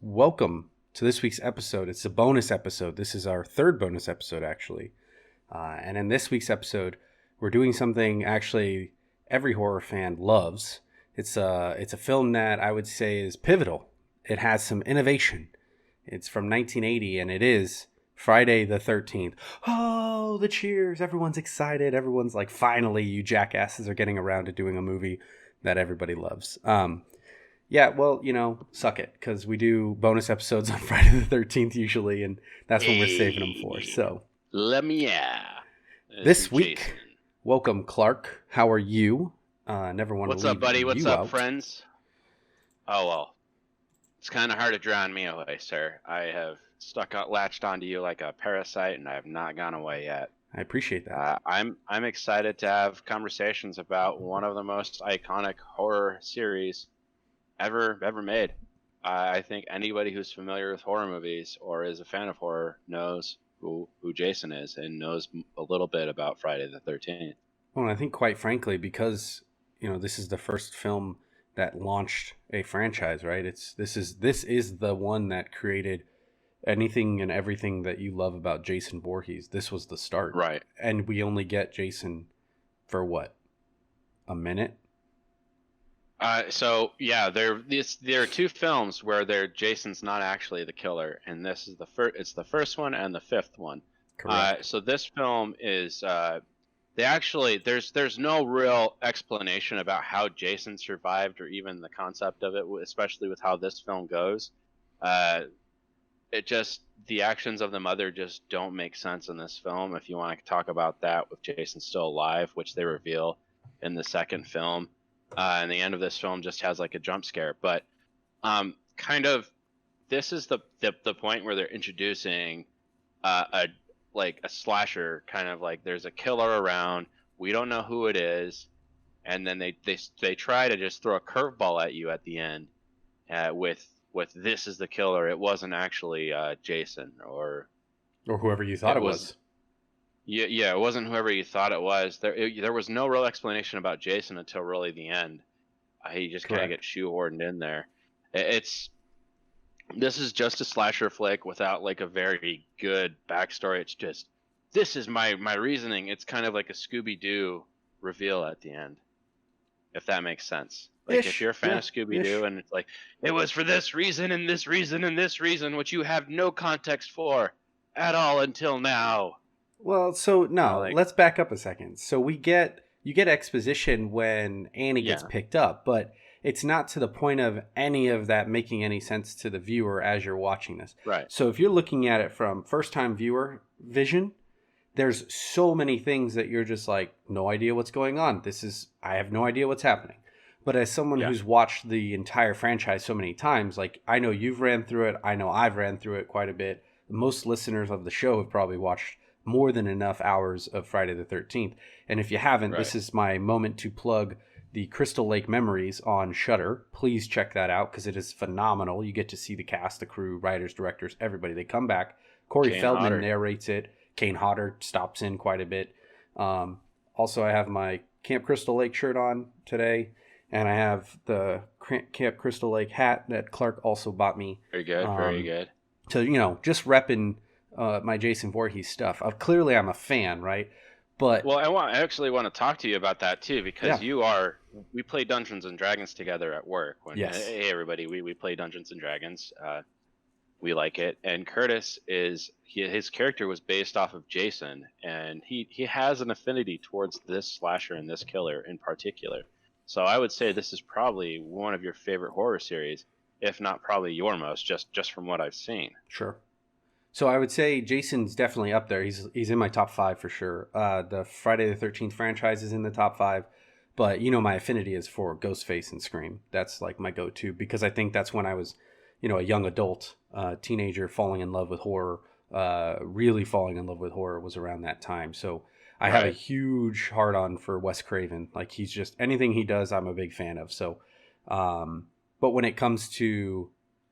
Welcome to this week's episode. It's a bonus episode. This is our third bonus episode, actually. And in this week's episode, we're doing something actually every horror fan loves. It's a film that I would say is pivotal. It has some innovation. It's from 1980, and it is Friday the 13th. Oh, the cheers! Everyone's excited. Everyone's like, finally, you jackasses are getting around to doing a movie that everybody loves. Yeah, well, suck it, because we do bonus episodes on Friday the 13th usually, and that's what we're saving them for. Hey, So, let me out. This is this week, Jason. welcome, Clark. How are you? Never want to What's up, leave buddy? What's you up, out. friends? Oh, well. It's kind of hard to drown me away, sir. I have latched onto you like a parasite, and I have not gone away yet. I appreciate that. I'm excited to have conversations about one of the most iconic horror series ever made. I think anybody who's familiar with horror movies or is a fan of horror knows who Jason is and knows a little bit about Friday the 13th. Well, I think, quite frankly, because this is the first film that launched a franchise, right? This is the one that created anything and everything that you love about Jason Voorhees. This was the start, Right. and we only get Jason for what, a minute? So yeah, there are two films where Jason's not actually the killer, and this is the first. It's the first one and the fifth one. Correct. So this film is they actually there's no real explanation about how Jason survived or even the concept of it, especially with how this film goes. Uh, it just the actions of the mother just don't make sense in this film. If you want to talk about that with Jason still alive, which they reveal in the second film, and the end of this film just has like a jump scare. But kind of this is the point where they're introducing a like a slasher, kind of like there's a killer around, we don't know who it is, and then they try to just throw a curveball at you at the end with this is the killer. It wasn't actually Jason Or whoever you thought it it was. was. Yeah, it wasn't whoever you thought it was. There was no real explanation about Jason until really the end. He just kind of Correct. gets shoehorned in there. It's This is just a slasher flick without like a very good backstory. It's just this is my reasoning. It's kind of like a Scooby Doo reveal at the end, if that makes sense. Like if Ish. you're a fan Yeah. of Scooby Ish. Doo and it's like it was for this reason and this reason and this reason, which you have no context for at all until now. Well, so no, Like let's back up a second. So you get exposition when Annie gets yeah, picked up, but it's not to the point of any of that making any sense to the viewer as you're watching this. right. So if you're looking at it from first time viewer vision, there's so many things that you're just like, no idea what's going on. I have no idea what's happening. But as someone Yeah. who's watched the entire franchise so many times, like, I know you've ran through it, I know I've ran through it quite a bit. Most listeners of the show have probably watched more than enough hours of Friday the 13th. And if you haven't, Right. this is my moment to plug the Crystal Lake Memories on Shudder. Please check that out because it is phenomenal. You get to see the cast, the crew, writers, directors, everybody. They come back. Corey Kane Feldman Hodder. narrates it. Kane Hodder stops in quite a bit. Also, I have my Camp Crystal Lake shirt on today, and I have the Camp Crystal Lake hat that Clark also bought me. Very good. Very Um, good. to just repping my Jason Voorhees stuff. Clearly, I'm a fan, right? But Well, I actually want to talk to you about that too, because yeah, we play Dungeons and Dragons together at work. yes, Hey everybody, we play Dungeons and Dragons. We like it. And Curtis his character was based off of Jason, and he has an affinity towards this slasher and this killer in particular. So I would say this is probably one of your favorite horror series, if not probably your most, just from what I've seen. sure. So I would say Jason's definitely up there. He's in my top five for sure. The Friday the 13th franchise is in the top five, but my affinity is for Ghostface and Scream. That's like my go-to because I think that's when I was, a young adult, teenager falling in love with horror. Really falling in love with horror was around that time. So I have a Right. huge heart on for Wes Craven. Like he's just anything he does, I'm a big fan of. So, but when it comes to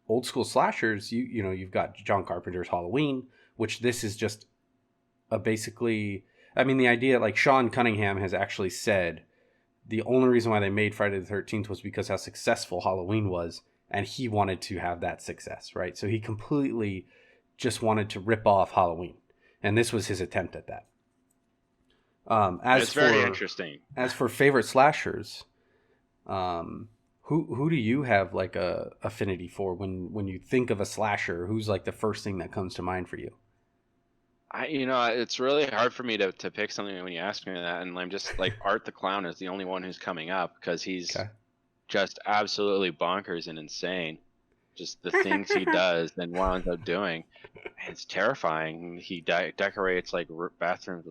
old school slashers, you've got John Carpenter's Halloween, which this is just a basically. I mean, the idea, like Sean Cunningham has actually said, the only reason why they made Friday the 13th was because how successful Halloween was, and he wanted to have that success, right? So he completely just wanted to rip off Halloween, and this was his attempt at that. It's very interesting. As for favorite slashers, who do you have like a affinity for when you think of a slasher? Who's like the first thing that comes to mind for you? It's really hard for me to pick something when you ask me that, and I'm just like Art the Clown is the only one who's coming up because he's just absolutely bonkers and insane. Just the things he does and winds up doing, it's terrifying. He decorates like bathrooms.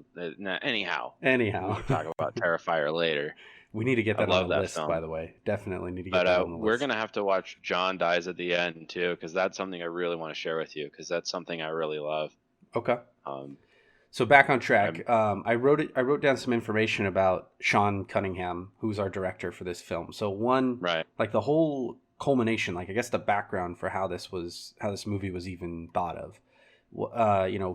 Anyhow, we can talk about Terrifier later. We need to get that on the list, by the way. Definitely need to get that on the list. We're gonna have to watch John Dies at the End too, because that's something I really want to share with you, because that's something I really love. Okay. So back on track. I wrote down some information about Sean Cunningham, who's our director for this film. So like the whole culmination, like I guess the background for how this movie was even thought of.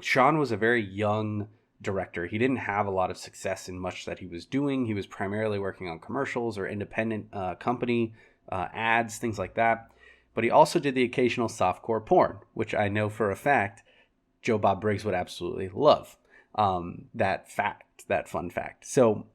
Sean was a very young director. He didn't have a lot of success in much that he was doing. He was primarily working on commercials or independent company ads, things like that. But he also did the occasional softcore porn, which I know for a fact Joe Bob Briggs would absolutely love. That fun fact. So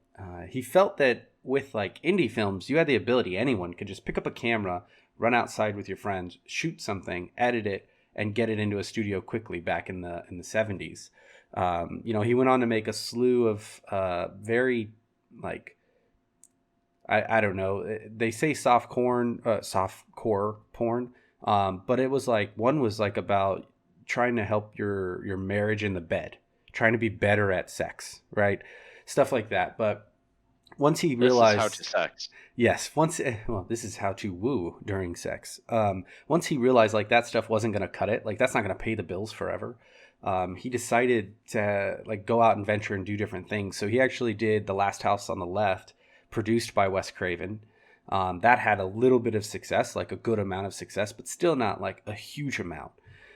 he felt that with like indie films, you had the ability, anyone could just pick up a camera, run outside with your friends, shoot something, edit it, and get it into a studio quickly back in the 70s. He went on to make a slew of very like, I don't know, they say softcore porn, but it was like, one was like about trying to help your marriage in the bed, trying to be better at sex, right? Stuff like that. But once he realized, this is how to sex. Yes, this is how to woo during sex. Once he realized like that stuff wasn't going to cut it, like that's not going to pay the bills forever. He decided to like go out and venture and do different things. So he actually did The Last House on the Left, produced by Wes Craven. That had a little bit of success, like a good amount of success, but still not like a huge amount.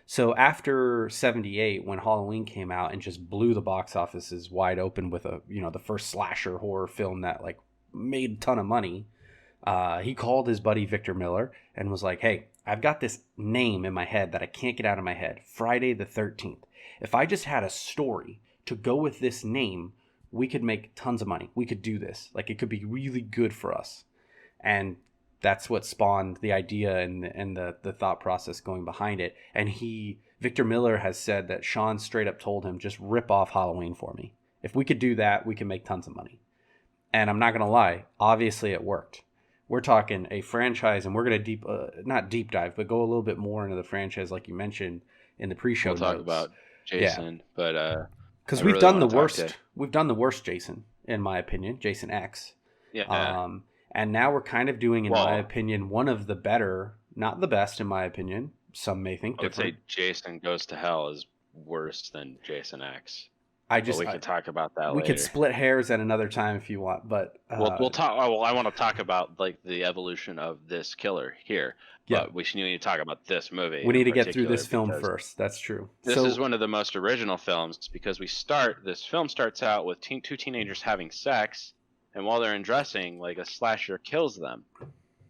So after 78, when Halloween came out and just blew the box offices wide open with the first slasher horror film that like made a ton of money, he called his buddy Victor Miller and was like, hey, I've got this name in my head that I can't get out of my head, Friday the 13th. If I just had a story to go with this name, we could make tons of money. We could do this. Like it could be really good for us. And that's what spawned the idea and the thought process going behind it. And Victor Miller has said that Sean straight up told him, just rip off Halloween for me. If we could do that, we can make tons of money. And I'm not going to lie, obviously it worked. We're talking a franchise, and we're going to not deep dive, but go a little bit more into the franchise like you mentioned in the pre-show notes. We'll talk about Jason, but because we've done the worst. We've done the worst Jason, in my opinion, Jason X. Yeah. And now we're kind of doing, in my opinion, one of the better, not the best, in my opinion. Some may think different. I would say Jason Goes to Hell is worse than Jason X. We can talk about that later. We could split hairs at another time if you want, but we'll talk. Well, I want to talk about like the evolution of this killer here. Yeah, but we need to talk about this movie. We need to get through this film first. That's true. This is one of the most original films because this film starts out with two teenagers having sex. And while they're undressing, like a slasher kills them,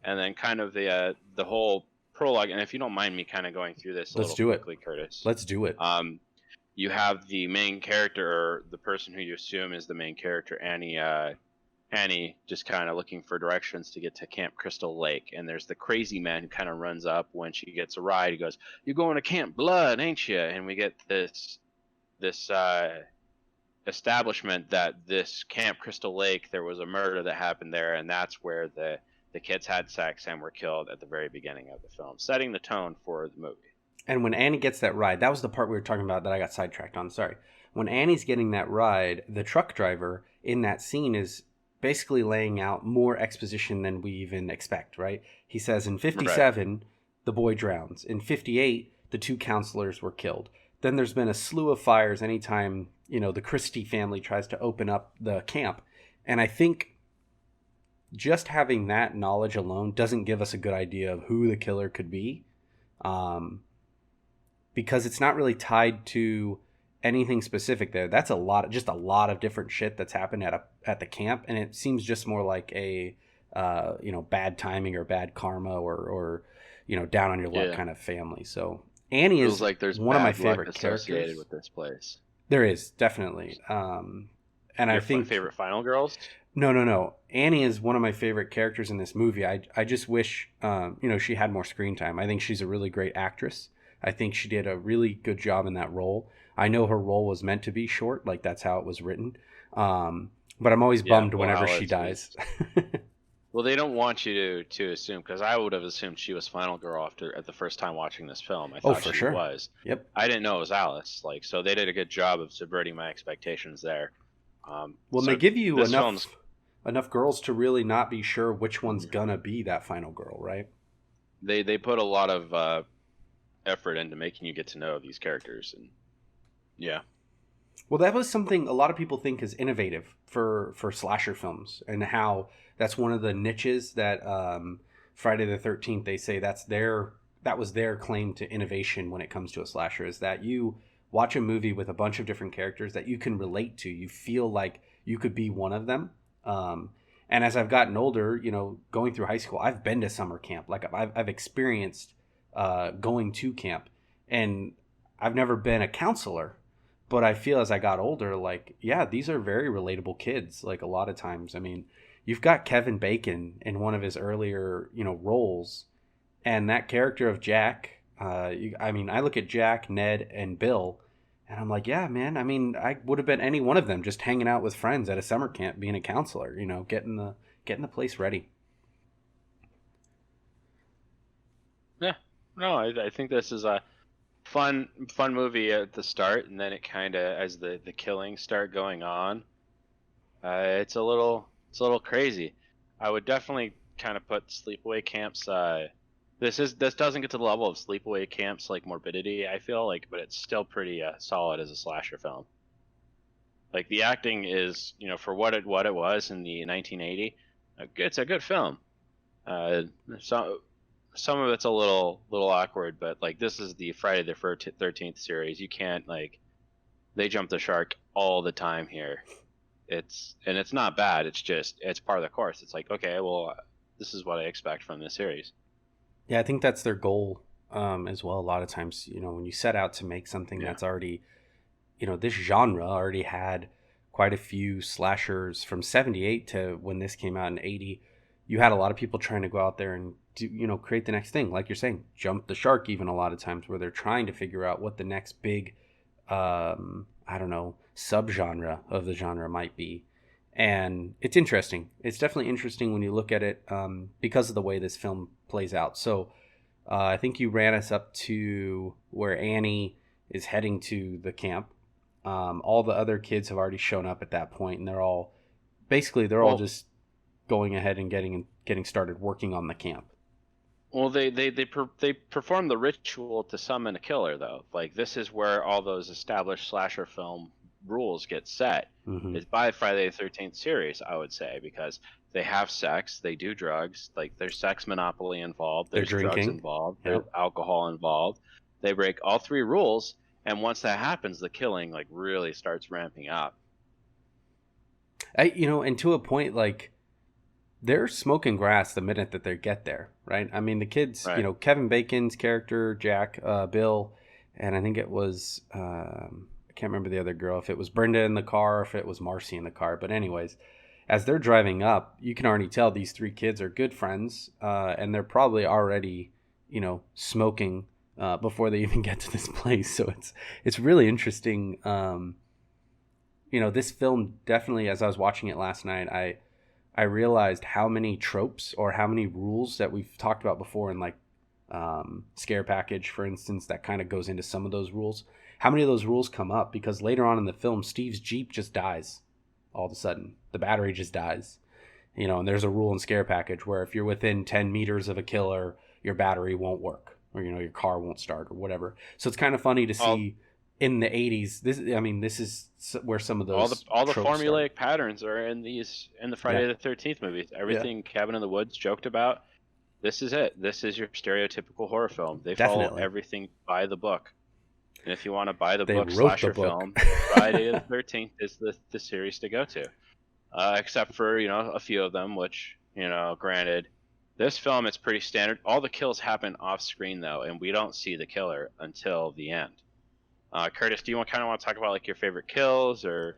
and then kind of the whole prologue. And if you don't mind me kind of going through this quickly, Curtis. Let's do it. You have the main character, or the person who you assume is the main character, Annie. Annie just kind of looking for directions to get to Camp Crystal Lake, and there's the crazy man who kind of runs up when she gets a ride. He goes, "You're going to Camp Blood, ain't you?" And we get this establishment that this Camp Crystal Lake, there was a murder that happened there, and that's where the kids had sex and were killed at the very beginning of the film, setting the tone for the movie. And when Annie gets that ride, that was the part we were talking about that I got sidetracked on. Sorry. When Annie's getting that ride, the truck driver in that scene is basically laying out more exposition than we even expect, right? He says in 57, the boy drowns. In 58, the two counselors were killed. Then there's been a slew of fires anytime, the Christie family tries to open up the camp. And I think just having that knowledge alone doesn't give us a good idea of who the killer could be. Because it's not really tied to anything specific there. That's a lot of different shit that's happened at the camp. And it seems just more like a, bad timing or bad karma or down on your luck Yeah. kind of family. So Annie Feels is like there's one of my bad luck favorite associated characters. with this place. There is definitely, and I Your think favorite Final Girls? no, no, no. Annie is one of my favorite characters in this movie. I just wish, she had more screen time. I think she's a really great actress. I think she did a really good job in that role. I know her role was meant to be short, like that's how it was written. But I'm always Yeah. bummed Well, whenever she Alice dies. was. Well, they don't want you to assume, because I would have assumed she was Final Girl after at the first time watching this film. I Oh, thought for she sure. was. Yep. I didn't know it was Alice. Like, so they did a good job of subverting my expectations there. Well, and they So give you this film's enough girls to really not be sure which one's Mhm. gonna be that final girl, right? They put a lot of effort into making you get to know these characters, and yeah, Well, that was something a lot of people think is innovative for slasher films, and how that's one of the niches that Friday the 13th, they say that was their claim to innovation when it comes to a slasher, is that you watch a movie with a bunch of different characters that you can relate to. You feel like you could be one of them. Um, and as I've gotten older, going through high school, I've been to summer camp. Like I've experienced going to camp, and I've never been a counselor, but I feel as I got older, like, yeah, these are very relatable kids. Like a lot of times, I mean, you've got Kevin Bacon in one of his earlier, roles, and that character of Jack. I mean, I look at Jack, Ned, and Bill, and I'm like, yeah, man. I mean, I would have been any one of them, just hanging out with friends at a summer camp, being a counselor. Getting the place ready. yeah. No, I think this is a fun movie at the start, and then it kind of, as the killings start going on, it's a little crazy. I would definitely kind of put Sleepaway Camps. This doesn't get to the level of Sleepaway Camps like Morbidity, I feel like, but it's still pretty solid as a slasher film. Like the acting is, for what it was in the 1980, it's a good film. Uh, so some of it's a little awkward, but like this is the Friday the 13th series. You can't like they jump the shark all the time here. It's not bad. It's part of the course. It's like, okay, well, this is what I expect from this series. Yeah, I think that's their goal, as well. A lot of times, when you set out to make something Yeah. that's already, this genre already had quite a few slashers from 78 to when this came out in 80. You had a lot of people trying to go out there and do, create the next thing. Like you're saying, jump the shark, even a lot of times, where they're trying to figure out what the next big, I don't know, subgenre of the genre might be. And it's interesting. It's definitely interesting when you look at it, because of the way this film plays out. So I think you ran us up to where Annie is heading to the camp. All the other kids have already shown up at that point, and they're all Well, just going ahead and getting started working on the camp. they perform the ritual to summon a killer, though. Like this is where all those established slasher film rules get set. Hmm. Is by Friday the 13th series, I would say, because they have sex, they do drugs, like there's sex monopoly involved, They're there's drugs drinking. involved, there's Yep. alcohol involved. They break all three rules, and once that happens, the killing like really starts ramping up. And to a point, like they're smoking grass the minute that they get there, right? I mean, the kids, Right. Kevin Bacon's character, Jack, Bill, and I think it was, I can't remember the other girl, if it was Brenda in the car, or if it was Marcy in the car. But, anyways, as they're driving up, you can already tell these three kids are good friends, and they're probably already, smoking before they even get to this place. So it's really interesting. This film definitely, as I was watching it last night, I realized how many tropes or how many rules that we've talked about before in, like, Scare Package, for instance, that kind of goes into some of those rules. How many of those rules come up because later on in the film, Steve's Jeep just dies all of a sudden. The battery just dies. And there's a rule in Scare Package where if you're within 10 meters of a killer, your battery won't work, or your car won't start, or whatever. So it's kind of funny to All see in the 80s. This is where some of all the those all the tropes start. formulaic patterns are in the Yeah. Friday the 13th movies. Yeah. Everything Cabin in the Woods joked about. This is it. This is your stereotypical horror film. They follow Definitely. everything by the book. And if you want to buy the They book wrote the slasher book. film, Friday the 13th is the series to go to. Except for, a few of them, which, granted, This film, it's pretty standard. All the kills happen off screen though, and we don't see the killer until the end. Curtis, do you kind of want to talk about like your favorite kills or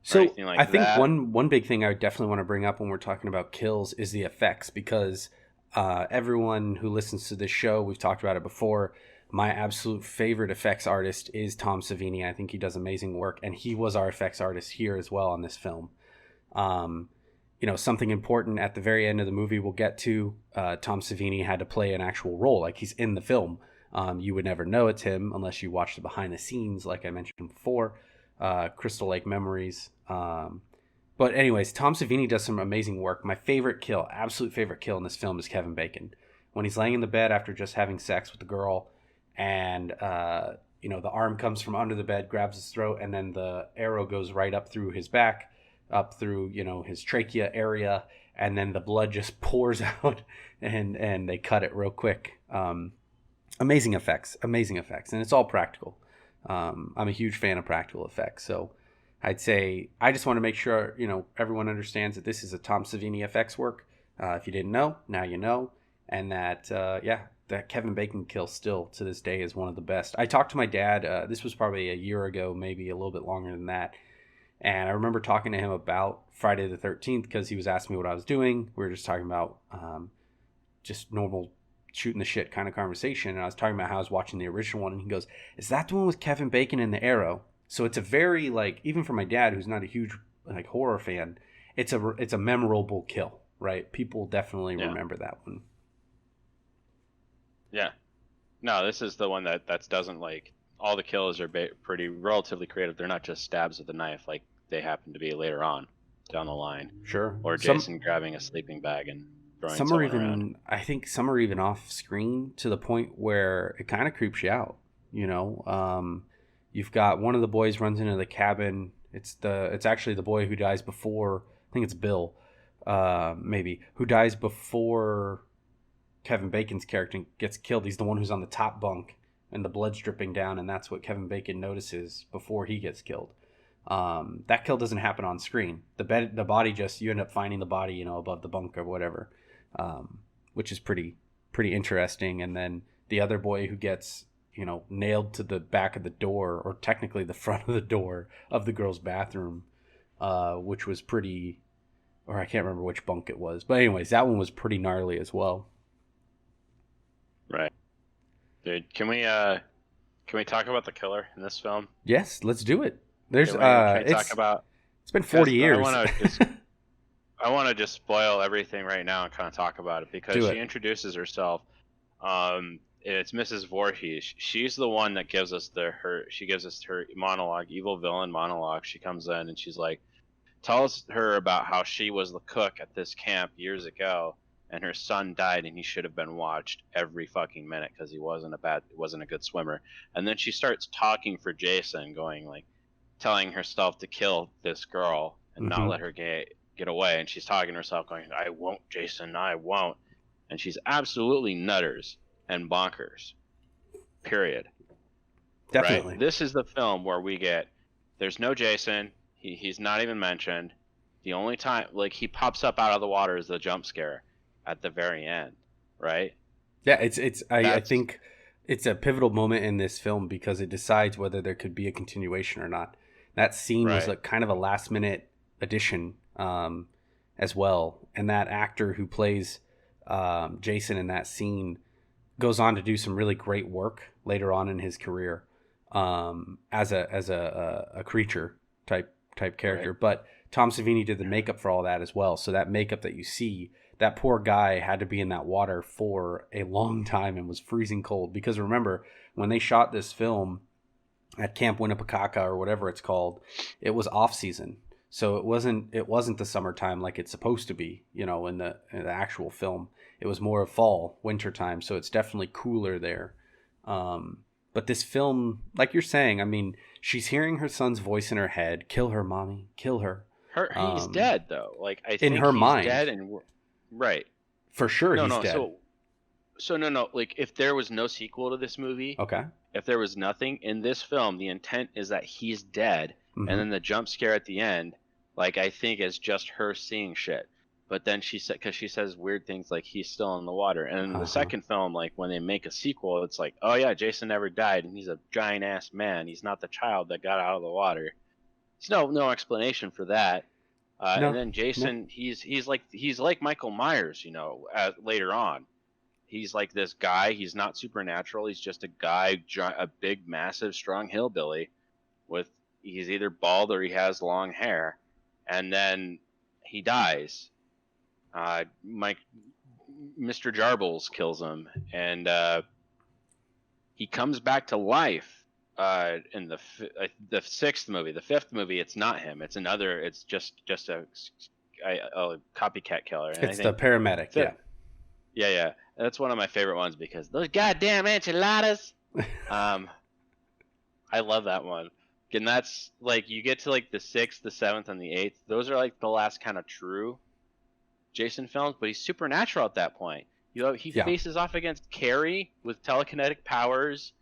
So anything I like think that? one big thing I definitely want to bring up when we're talking about kills is the effects, because everyone who listens to this show, we've talked about it before. My absolute favorite effects artist is Tom Savini. I think he does amazing work, and he was our effects artist here as well on this film. Um, something important at the very end of the movie we'll get to. Tom Savini had to play an actual role, like he's in the film. You would never know it's him unless you watch the behind the scenes, like I mentioned before, Crystal Lake Memories. But anyways, Tom Savini does some amazing work. My favorite kill, absolute favorite kill in this film is Kevin Bacon. When he's laying in the bed after just having sex with the girl, and the arm comes from under the bed, grabs his throat, and then the arrow goes right up through his back, up through his trachea area, and then the blood just pours out, and they cut it real quick. Amazing effects, and it's all practical. I'm a huge fan of practical effects, so I'd say I just want to make sure everyone understands that this is a Tom Savini effects work. If you didn't know, now you know, and that that Kevin Bacon kill still to this day is one of the best. I talked to my dad. This was probably a year ago, maybe a little bit longer than that, and I remember talking to him about Friday the 13th because he was asking me what I was doing. We were just talking about just normal shooting the shit kind of conversation, and I was talking about how I was watching the original one, and he goes, "Is that the one with Kevin Bacon and the arrow?" So it's a very, like, even for my dad who's not a huge like horror fan, it's a memorable kill, right? People definitely remember that one. Yeah. No, this is the one that doesn't like all the kills are pretty relatively creative. They're not just stabs with a knife like they happen to be later on down the line. Sure. Or Jason grabbing a sleeping bag and throwing some are someone even around. I think some are even off screen to the point where it kind of creeps you out. You've got one of the boys runs into the cabin. It's actually the boy who dies before. I think it's Bill, maybe, who dies before Kevin Bacon's character gets killed. He's the one who's on the top bunk and the blood's dripping down, and that's what Kevin Bacon notices before he gets killed. That kill doesn't happen on screen. The body just, you end up finding the body, above the bunk or whatever, which is pretty interesting. And then the other boy who gets nailed to the back of the door, or technically the front of the door of the girl's bathroom, which was pretty, or I can't remember which bunk it was, but anyways, that one was pretty gnarly as well. Right. Dude, can we talk about the killer in this film? Yes, let's do it. There's can we talk about, it's been 40 years. I want to just spoil everything right now and kind of talk about it because she introduces herself. It's Mrs. Voorhees. She's the one that gives us her monologue, evil villain monologue. She comes in and she's like, tells her about how she was the cook at this camp years ago, and her son died, and he should have been watched every fucking minute because he wasn't a good swimmer. And then she starts talking for Jason, going like, telling herself to kill this girl and not let her get away. And she's talking to herself, going, "I won't, Jason, I won't." And she's absolutely nutters and bonkers. Period. Definitely. Right? This is the film where we get, there's no Jason. He's not even mentioned. The only time like he pops up out of the water is the jump scare at the very end, right? Yeah, I think it's a pivotal moment in this film because it decides whether there could be a continuation or not. That scene was like kind of a last minute addition as well, and that actor who plays Jason in that scene goes on to do some really great work later on in his career as a creature type character. Right. But Tom Savini did the makeup for all that as well. So that makeup that you see, that poor guy had to be in that water for a long time and was freezing cold. Because remember, when they shot this film at Camp Winnepecaca or whatever it's called, it was off season. So it wasn't the summertime like it's supposed to be, in the actual film. It was more of fall, winter time. So it's definitely cooler there. But this film, like you're saying, I mean, she's hearing her son's voice in her head. Kill her, mommy. Kill her. He's dead though. Like I think in her he's mind, dead and right. For sure, he's dead. So no. Like if there was no sequel to this movie, okay. If there was nothing in this film, the intent is that he's dead, and then the jump scare at the end, like I think is just her seeing shit. but then she said, because she says weird things like he's still in the water. And in the Uh-huh. second film, like when they make a sequel, it's like, oh yeah, Jason never died, and he's a giant ass man. He's not the child that got out of the water. There's no explanation for that. And No, then no. Jason, he's like Michael Myers, later on. He's like this guy. He's not supernatural. He's just a guy, a big, massive, strong hillbilly with he's either bald or he has long hair, and then he dies. Mike, Mr. Jarbles kills him, and he comes back to life in the sixth movie. The fifth movie, it's not him. It's another. It's just a copycat killer. And It's the paramedic, yeah. Yeah. That's one of my favorite ones because those goddamn enchiladas. I love that one. And that's like you get to like the sixth, the seventh, and the eighth. Those are like the last kind of true Jason films, but he's supernatural at that point. He Yeah. faces off against Carrie with telekinetic powers.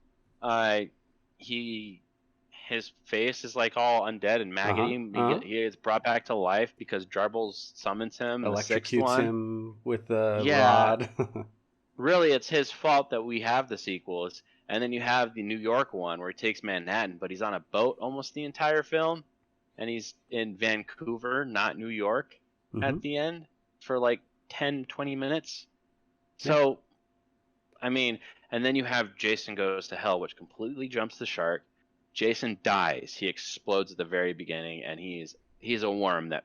His face is like all undead and maggoty. He is brought back to life because Jarbles summons him. In the sixth Electrocutes one. him with a Yeah. rod. Really, it's his fault that we have the sequels. And then you have the New York one where he takes Manhattan, but he's on a boat almost the entire film, and he's in Vancouver, not New York, at the end for like 10, 20 minutes. So, I mean, and then you have Jason Goes to Hell, which completely jumps the shark. Jason dies. He explodes at the very beginning, and he's a worm that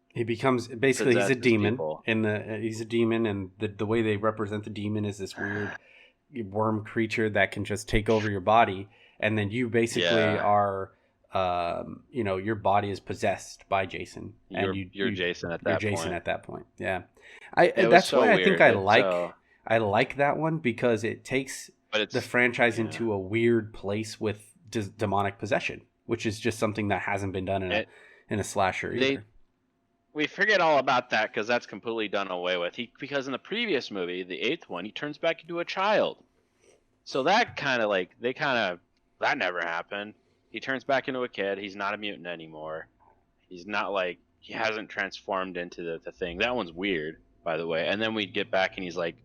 He becomes basically he's a possesses demon people. he's a demon, and the way they represent the demon is this weird worm creature that can just take over your body, and then you basically are your body is possessed by Jason, and you're Jason at that you're Jason point. at that point. Yeah, It was that's so why I weird. think I like that one because it takes the franchise into a weird place with demonic possession, which is just something that hasn't been done in a slasher either. We forget all about that because that's completely done away with. Because in the previous movie, the eighth one, he turns back into a child. So that that never happened. He turns back into a kid. He's not a mutant anymore. He's not like he hasn't transformed into the thing. That one's weird, by the way. And then we get back and he's like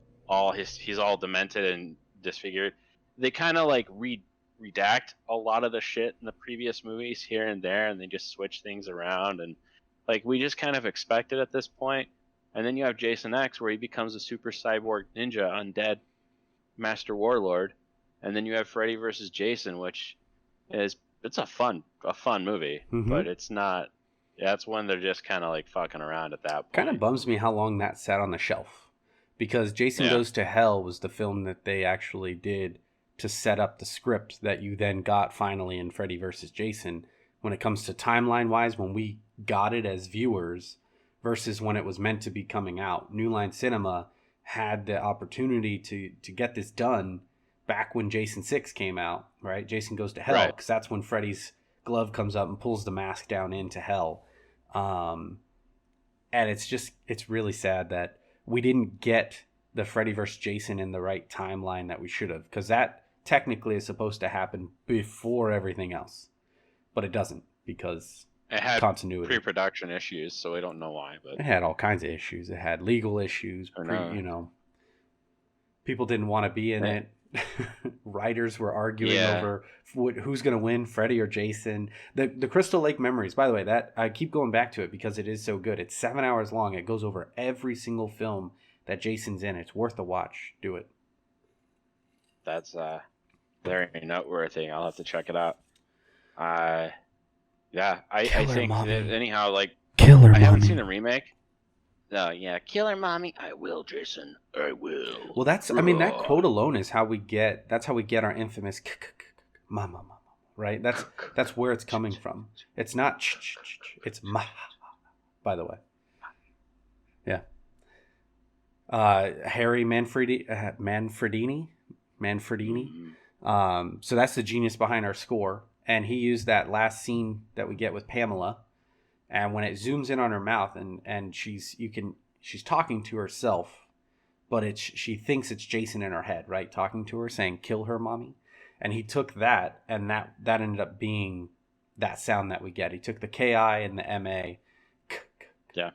he's all demented and disfigured. They kind of like redact a lot of the shit in the previous movies here and there, and they just switch things around, and like we just kind of expect it at this point. And then you have Jason X where he becomes a super cyborg ninja undead master warlord, and then you have Freddy versus Jason, which it's a fun movie, but it's not. That's when they're just kind of like fucking around at that point. Kind of bums me how long that sat on the shelf, because Jason Goes to Hell was the film that they actually did to set up the script that you then got finally in Freddy versus Jason. When it comes to timeline wise, when we got it as viewers versus when it was meant to be coming out, New Line Cinema had the opportunity to get this done back when Jason 6 came out, right? Jason Goes to Hell, because that's when Freddy's glove comes up and pulls the mask down into hell. And it's really sad that we didn't get the Freddy vs. Jason in the right timeline that we should have, because that technically is supposed to happen before everything else, but it doesn't because it had continuity, pre-production issues, so we don't know why. But it had all kinds of issues. It had legal issues. People didn't want to be in it. Writers were arguing over who's going to win, Freddy or Jason. The Crystal Lake Memories, by the way, that I keep going back to it because it is so good. It's 7 hours long. It goes over every single film that Jason's in. It's worth a watch. Do it. That's very noteworthy. I'll have to check it out. I think anyhow, like Killer I haven't seen the remake. Killer Mommy. I will, Jason. I will. Well, that quote alone is how we get our infamous mama, right? That's where it's coming from. It's not it's ma, by the way. Yeah. Harry Manfredini. So that's the genius behind our score. And he used that last scene that we get with Pamela. And when it zooms in on her mouth and she's talking to herself, but she thinks it's Jason in her head, right? Talking to her, saying, "Kill her, mommy." And he took that, and that ended up being that sound that we get. He took the KI and the MA. Yeah.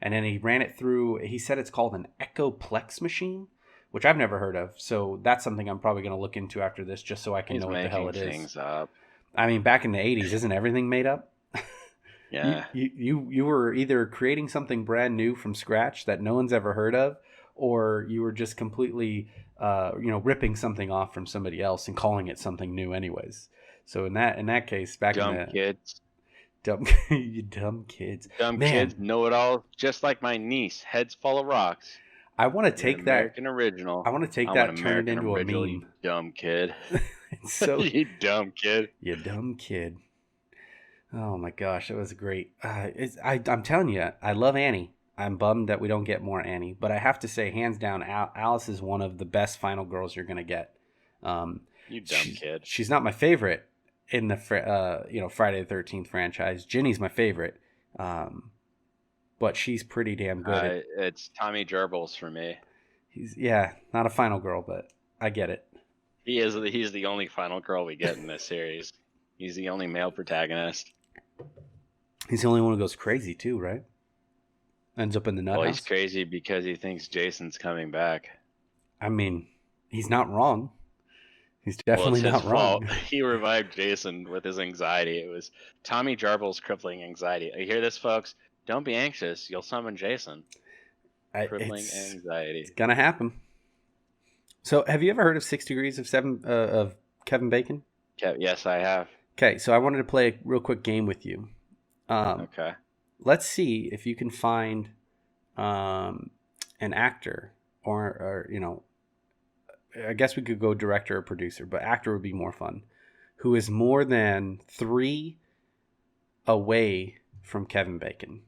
and then he ran it through. He said it's called an Echoplex machine, which I've never heard of. So that's something I'm probably going to look into after this, just so I can He's know what the hell it making is. things up. I mean, back in the '80s, isn't everything made up? Yeah. You were either creating something brand new from scratch that no one's ever heard of, or you were just completely, ripping something off from somebody else and calling it something new, anyways. So in that case, back Dumb in the kids. you dumb kids, Dumb man, kids know it all, just like my niece. Heads full of rocks. I want to You're an take that. American original. I want to take I'm that, an turn it American into original, a you meme. dumb kid. It's so You dumb kid. you dumb kid. Oh my gosh, that was great. I'm telling you, I love Annie. I'm bummed that we don't get more Annie, but I have to say, hands down, Alice is one of the best final girls you're gonna get. You dumb kid. She's not my favorite in the Friday the 13th franchise. Ginny's my favorite, but she's pretty damn good. It's Tommy Gerbils for me. He's not a final girl, but I get it. He's the only final girl we get in this series. He's the only male protagonist. He's the only one who goes crazy too, right? Ends up in the nut Well, house. he's crazy because he thinks Jason's coming back. I mean, he's not wrong. He's definitely Well, it's not his wrong. fault. He revived Jason with his anxiety. It was Tommy Jarvel's crippling anxiety. You hear this, folks? Don't be anxious. You'll summon Jason. Crippling anxiety. It's gonna happen. So, have you ever heard of 6 Degrees of Kevin Bacon? Yes, I have. Okay, so I wanted to play a real quick game with you. Okay. Let's see if you can find an actor, or I guess we could go director or producer, but actor would be more fun, who is more than 3 away from Kevin Bacon.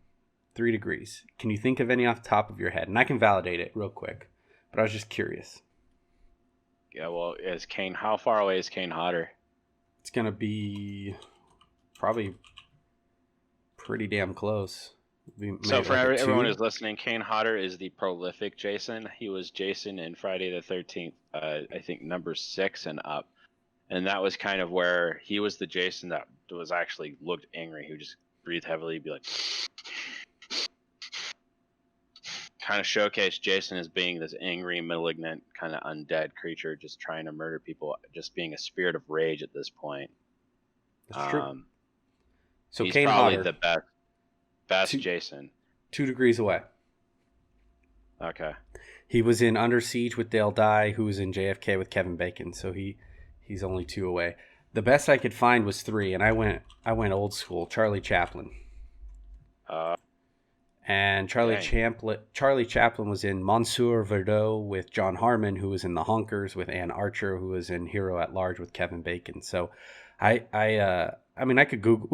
3 degrees. Can you think of any off the top of your head? And I can validate it real quick, but I was just curious. Yeah, well, how far away is Kane Hodder? It's going to be probably pretty damn close. So for everyone who's listening, Kane Hodder is the prolific Jason. He was Jason in Friday the 13th, I think number 6 and up. And that was kind of where he was the Jason that was actually looked angry. He would just breathe heavily, be like... kind of showcased Jason as being this angry, malignant, kind of undead creature just trying to murder people, just being a spirit of rage at this point. That's true. So he's Kane probably Hodder, the best Jason. 2 degrees away. Okay. He was in Under Siege with Dale Dye, who was in JFK with Kevin Bacon, so he's only 2 away. The best I could find was 3, and I went old school, Charlie Chaplin. And Charlie Chaplin was in Monsieur Verdot with John Harmon, who was in The Honkers with Ann Archer, who was in Hero at Large with Kevin Bacon. So we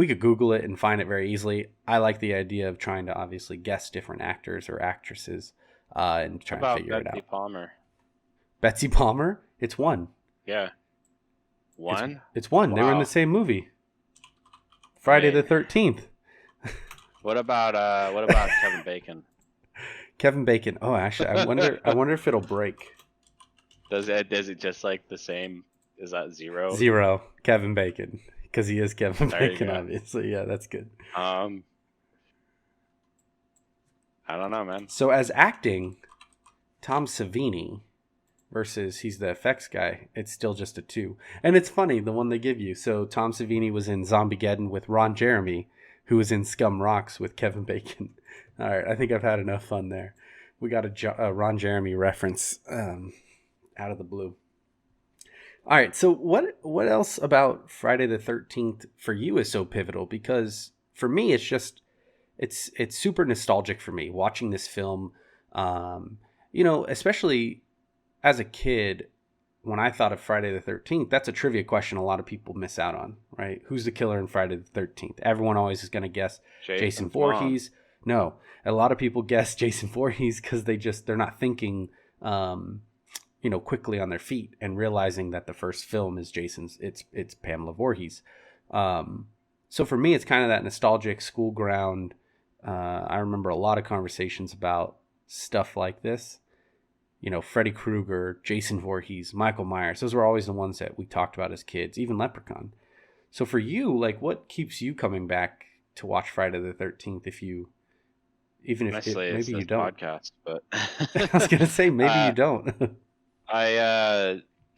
could Google it and find it very easily. I like the idea of trying to obviously guess different actors or actresses and trying to figure it out. Betsy Palmer? Betsy Palmer? It's 1. Yeah. 1? It's 1. Wow. They were in the same movie. Friday the 13th. What about Kevin Bacon? Kevin Bacon. Oh, actually, I wonder if it'll break. Does it just like the same? Is that 0? 0. Kevin Bacon, because he is Kevin Bacon, obviously. Yeah, that's good. I don't know, man. So as acting, Tom Savini versus he's the effects guy. It's still just a 2, and it's funny the one they give you. So Tom Savini was in Zombiegeddon with Ron Jeremy, who was in Scum Rocks with Kevin Bacon. All right, I think I've had enough fun there. We got a Ron Jeremy reference out of the blue. All right, so what else about Friday the 13th for you is so pivotal? Because for me, it's super nostalgic for me watching this film. Especially as a kid, when I thought of Friday the 13th, that's a trivia question a lot of people miss out on, right? Who's the killer in Friday the 13th? Everyone always is going to guess Jason Voorhees. No, a lot of people guess Jason Voorhees because they're not thinking, quickly on their feet and realizing that the first film is it's Pamela Voorhees. So for me, it's kind of that nostalgic school ground. I remember a lot of conversations about stuff like this. Freddy Krueger, Jason Voorhees, Michael Myers. Those were always the ones that we talked about as kids, even Leprechaun. So for you, like, what keeps you coming back to watch Friday the 13th if you even if Honestly, it's maybe you this don't. podcast, but I was gonna say maybe you uh, don't.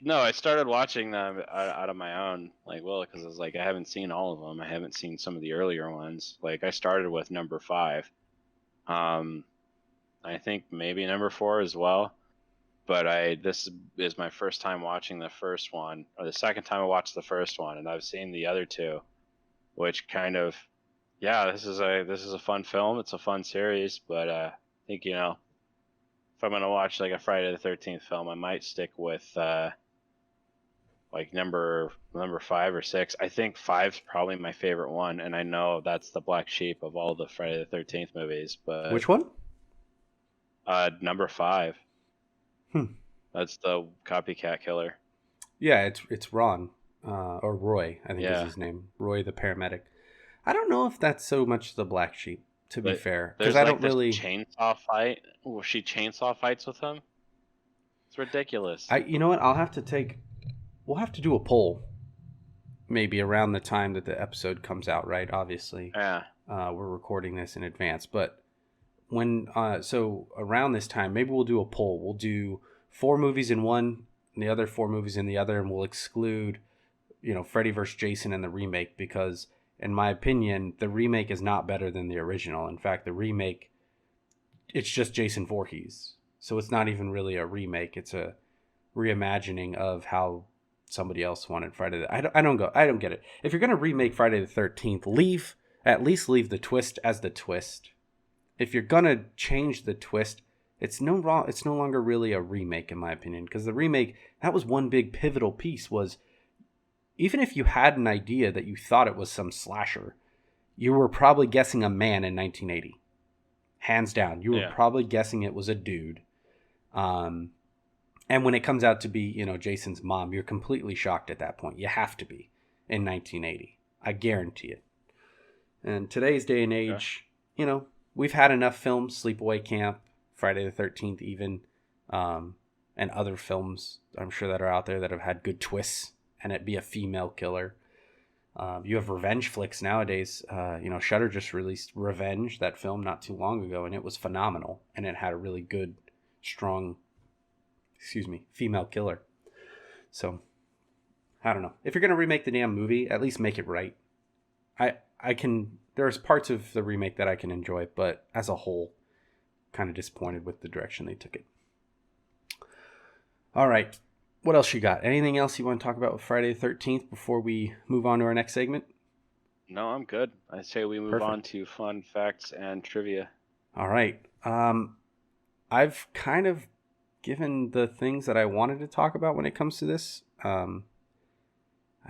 no, I started watching them out of my own, like, well, because I was like, I haven't seen all of them. I haven't seen some of the earlier ones. Like, I started with number 5. Um, I think maybe number 4 as well. But this is my first time watching the first one, or the second time I watched the first one, and I've seen the other two, which kind of, yeah, this is a fun film. It's a fun series, but I think, if I'm gonna watch like a Friday the 13th film, I might stick with like number 5 or 6. I think 5's probably my favorite one, and I know that's the black sheep of all the Friday the 13th movies, but Which one? number 5, Hmm. that's the copycat killer. Yeah, it's Ron, or Roy, I think is Yeah, his name. Roy the paramedic. I don't know if that's so much the black sheep, to be but fair, because there's I like don't this really. chainsaw fight where she chainsaw fights with him. It's ridiculous. You know what? We'll have to do a poll, maybe around the time that the episode comes out. Right? Obviously, Yeah, we're recording this in advance, but when so around this time, maybe we'll do a poll. We'll do 4 movies in one, and the other 4 movies in the other, and we'll exclude Freddy vs. Jason and the remake because, in my opinion, the remake is not better than the original. In fact, the remake, it's just Jason Voorhees. So it's not even really a remake. It's a reimagining of how somebody else wanted Friday. I don't get it. If you're going to remake Friday the 13th, at least leave the twist as the twist. If you're going to change the twist, it's no longer really a remake in my opinion, because the remake, that was one big pivotal piece. Was even if you had an idea that you thought it was some slasher, you were probably guessing a man in 1980. Hands down, you were yeah. probably guessing it was a dude. And when it comes out to be, Jason's mom, you're completely shocked at that point. You have to be in 1980. I guarantee it. And today's day and Yeah. age, we've had enough films, Sleepaway Camp, Friday the 13th even, and other films I'm sure that are out there that have had good twists and it be a female killer. You have revenge flicks nowadays. Shudder just released Revenge, that film, not too long ago, and it was phenomenal. And it had a really good, strong, female killer. So, I don't know. If you're gonna remake the damn movie, at least make it right. I can. There's parts of the remake that I can enjoy, but as a whole, kind of disappointed with the direction they took it. All right. What else you got? Anything else you want to talk about with Friday the 13th before we move on to our next segment? No, I'm good. I say we move on to fun facts and trivia. All right. I've kind of given the things that I wanted to talk about when it comes to this. I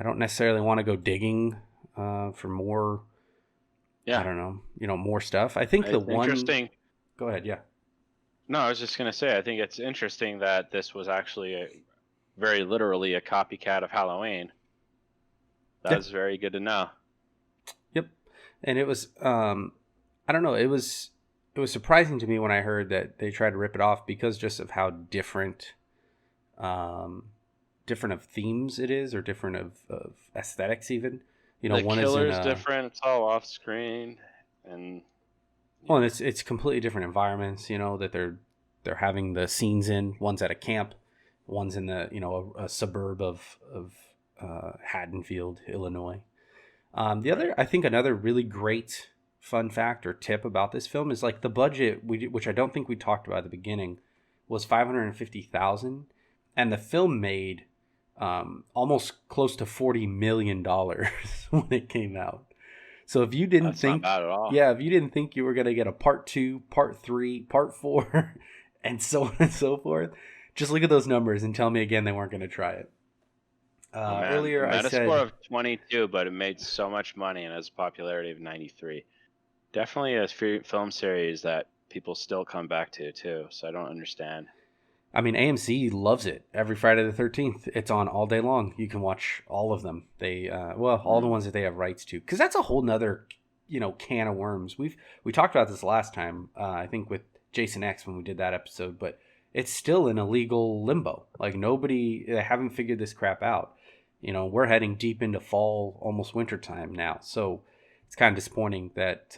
don't necessarily want to go digging for more. Yeah. I don't know. More stuff. I think the one. Interesting. Go ahead. Yeah. No, I was just gonna say, I think it's interesting that this was actually very literally a copycat of Halloween. That was very good to know. Yep. And it was, I don't know, it was surprising to me when I heard that they tried to rip it off because just of how different of themes it is, or different of aesthetics even. The one killer's is different. It's all off screen, and and it's completely different environments. That they're having the scenes in. One's at a camp, one's in the a suburb of Haddonfield, Illinois. The other, I think, another really great fun fact or tip about this film is like the budget, which I don't think we talked about at the beginning, was $550,000, and the film made almost close to $40 million when it came out. So if you didn't that's think, not bad at all. yeah, if you didn't think you were gonna get a part 2, part 3, part 4, and so on and so forth, just look at those numbers and tell me again they weren't gonna try it. Earlier I said Metascore of 22, but it made so much money and has a popularity of 93. Definitely a film series that people still come back to too. So I don't understand. I mean, AMC loves it. Every Friday the 13th, it's on all day long. You can watch all of them. They, all the ones that they have rights to, because that's a whole nother, can of worms. We talked about this last time, I think with Jason X when we did that episode, but it's still in a legal limbo. Like they haven't figured this crap out. We're heading deep into fall, almost winter time now. So it's kind of disappointing that,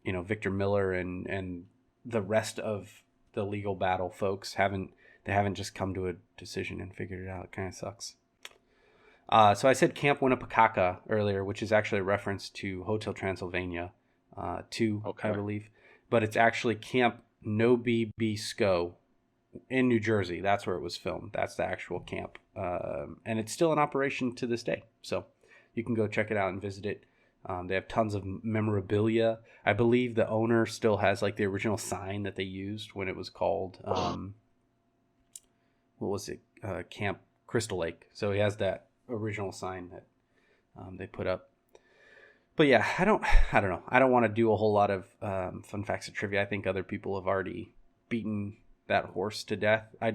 Victor Miller and the rest of the legal battle folks haven't just come to a decision and figured it out. It kind of sucks. So I said Camp Winnepecaca earlier, which is actually a reference to Hotel Transylvania 2, Okay. I believe. But it's actually Camp Nobibisco in New Jersey. That's where it was filmed. That's the actual camp. And it's still in operation to this day. So you can go check it out and visit it. They have tons of memorabilia. I believe the owner still has like the original sign that they used when it was called, what was it? Camp Crystal Lake. So he has that original sign that they put up. But yeah, I don't know. I don't want to do a whole lot of fun facts and trivia. I think other people have already beaten that horse to death. I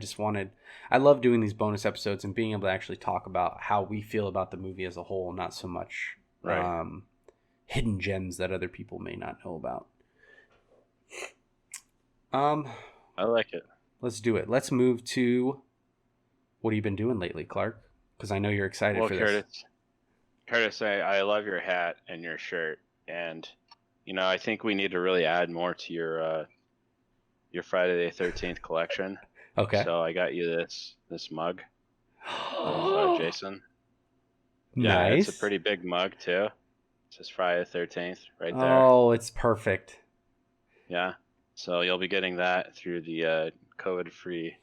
love doing these bonus episodes and being able to actually talk about how we feel about the movie as a whole, not so much Right. hidden gems that other people may not know about. I like it. Let's do it. Let's move to what have you been doing lately, Clark? Because I know you're excited Well, for this. Curtis, I love your hat and your shirt, and I think we need to really add more to your Friday the 13th collection. Okay. So I got you this mug of Jason. Yeah, Nice. it's a pretty big mug too. It says Friday the 13th right there. Oh, it's perfect. Yeah. So you'll be getting that through the COVID-free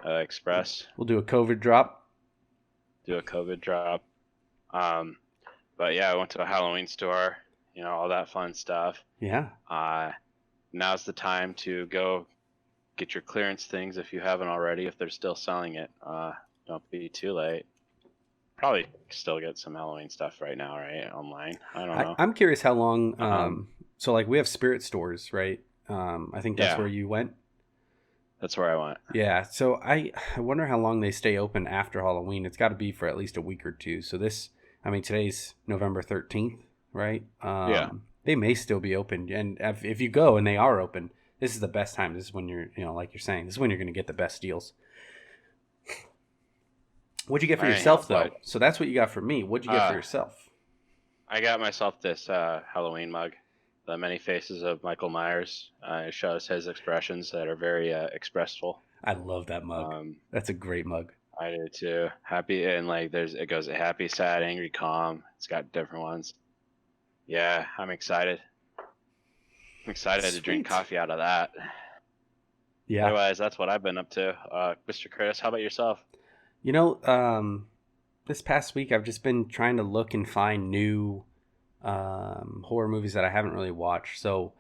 Express. We'll do a COVID drop. Do a COVID drop. But yeah, I went to a Halloween store, all that fun stuff. Yeah. Now's the time to go get your clearance things if you haven't already, if they're still selling it. Don't be too late. Probably still get some Halloween stuff right now, right? Online. I don't know. I'm curious how long, so like we have spirit stores, right? I think that's where you went. That's where I went. Yeah. So I wonder how long they stay open after Halloween. It's got to be for at least a week or two. So today's November 13th, right? Yeah. They may still be open. And if you go and they are open, this is the best time. This is when you're, like you're saying, this is when you're going to get the best deals. What'd you get for yourself, though? So that's what you got for me. What'd you get for yourself? I got myself this Halloween mug, the many faces of Michael Myers. It shows his expressions that are very expressful. I love that mug. That's a great mug. I do too. Happy, and like it goes happy, sad, angry, calm. It's got different ones. Yeah, I'm excited. I'm excited to drink coffee out of that. Yeah. Otherwise, that's what I've been up to. Mr. Curtis, how about yourself? This past week I've just been trying to look and find new horror movies that I haven't really watched. So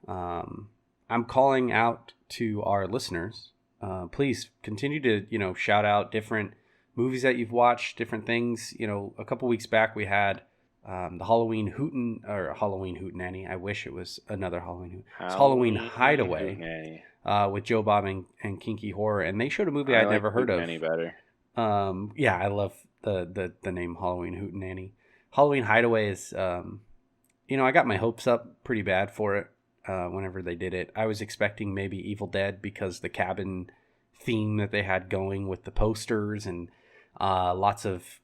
I'm calling out to our listeners. Please continue to, shout out different movies that you've watched, different things. A couple weeks back we had the Halloween Hootenanny. I wish it was another Halloween. It's Halloween Hideaway with Joe Bob and Kinky Horror, and they showed a movie I'd never heard of. Any better? Yeah, I love the name Halloween Hootenanny. Halloween Hideaway is, I got my hopes up pretty bad for it whenever they did it. I was expecting maybe Evil Dead because the cabin theme that they had going with the posters and lots of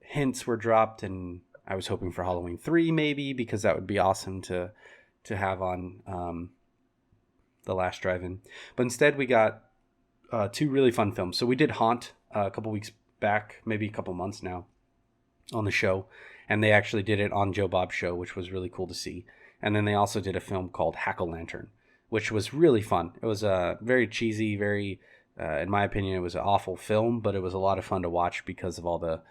hints were dropped, and I was hoping for Halloween 3 maybe because that would be awesome to have on the last drive-in. But instead we got two really fun films. So we did Haunt a couple weeks back, maybe a couple months now, on the show, and they actually did it on Joe Bob's show, which was really cool to see. And then they also did a film called Hack-O-Lantern, which was really fun. It was very cheesy, very, in my opinion, it was an awful film, but it was a lot of fun to watch because of all the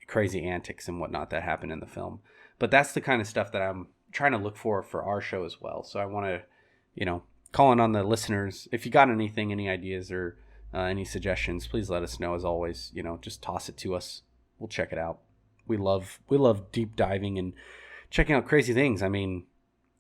crazy antics and whatnot that happened in the film. But that's the kind of stuff that I'm trying to look for our show as well. So I want to, calling on the listeners, if you got anything, any ideas or any suggestions, please let us know. As always, just toss it to us. We'll check it out. We love deep diving and checking out crazy things. I mean,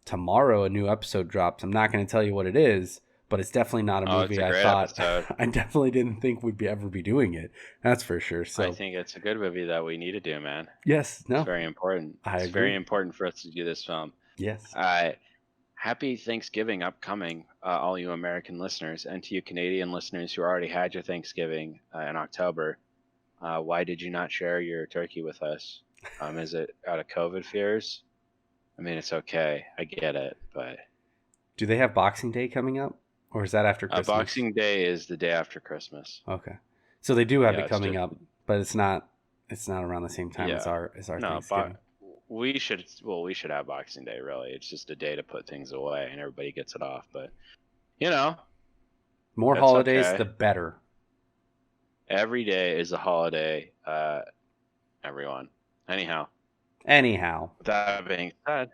tomorrow a new episode drops. I'm not going to tell you what it is, but it's definitely not a movie I thought. I definitely didn't think we'd ever be doing it. That's for sure. So I think it's a good movie that we need to do, man. Yes, no, it's very important. It's very important for us to do this film. Yes. Happy Thanksgiving upcoming, all you American listeners, and to you Canadian listeners who already had your Thanksgiving in October. Why did you not share your turkey with us? Is it out of COVID fears? I mean, it's okay. I get it, but Do they have Boxing Day coming up, or is that after Christmas? Boxing Day is the day after Christmas. Okay, so they do have Yeah, it it's coming just up, but it's not around the same time as yeah. our No, Thanksgiving. we should have Boxing Day. Really, it's just a day to put things away, and everybody gets it off. But you know, More that's holidays, okay. the better. Every day is a holiday. Everyone. Anyhow, with that being said,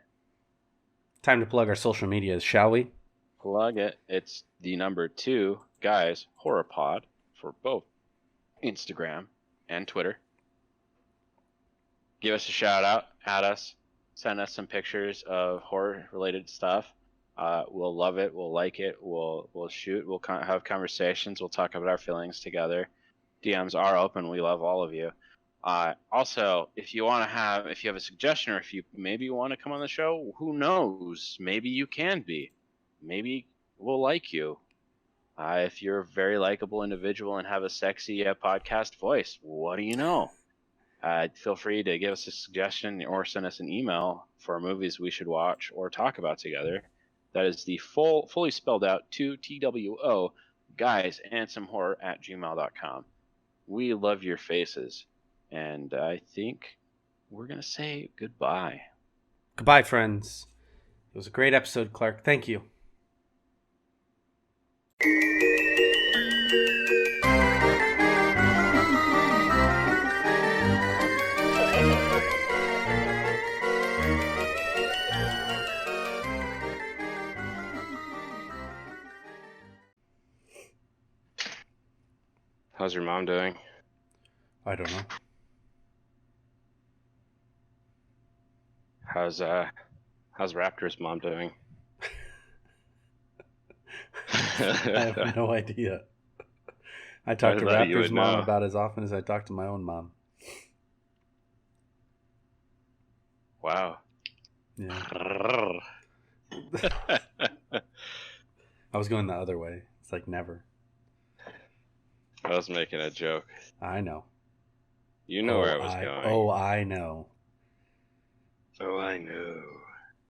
time to plug our social medias, shall we? plug it. It's the number 2 guys horror pod for both Instagram and Twitter. Give us a shout out, add us, send us some pictures of horror related stuff. We'll love it. We'll like it. We'll shoot. We'll have conversations. We'll talk about our feelings together. DMs are open. We love all of you. Also, if you have a suggestion, or if you maybe want to come on the show, who knows? Maybe you can be. Maybe we'll like you. If you're a very likable individual and have a sexy podcast voice, what do you know? Feel free to give us a suggestion or send us an email for movies we should watch or talk about together. That is the fully spelled out 2TWO guys and some horror at gmail.com. We love your faces. And I think we're going to say goodbye. Goodbye, friends. It was a great episode, Clark. Thank you. How's your mom doing? I don't know. How's Raptor's mom doing? I have no idea. I talk to Raptor's mom about as often as I talk to my own mom. Wow. Yeah. I was going the other way. It's like never. I was making a joke. I know. You know where I was going. Oh, I know. Oh, I know.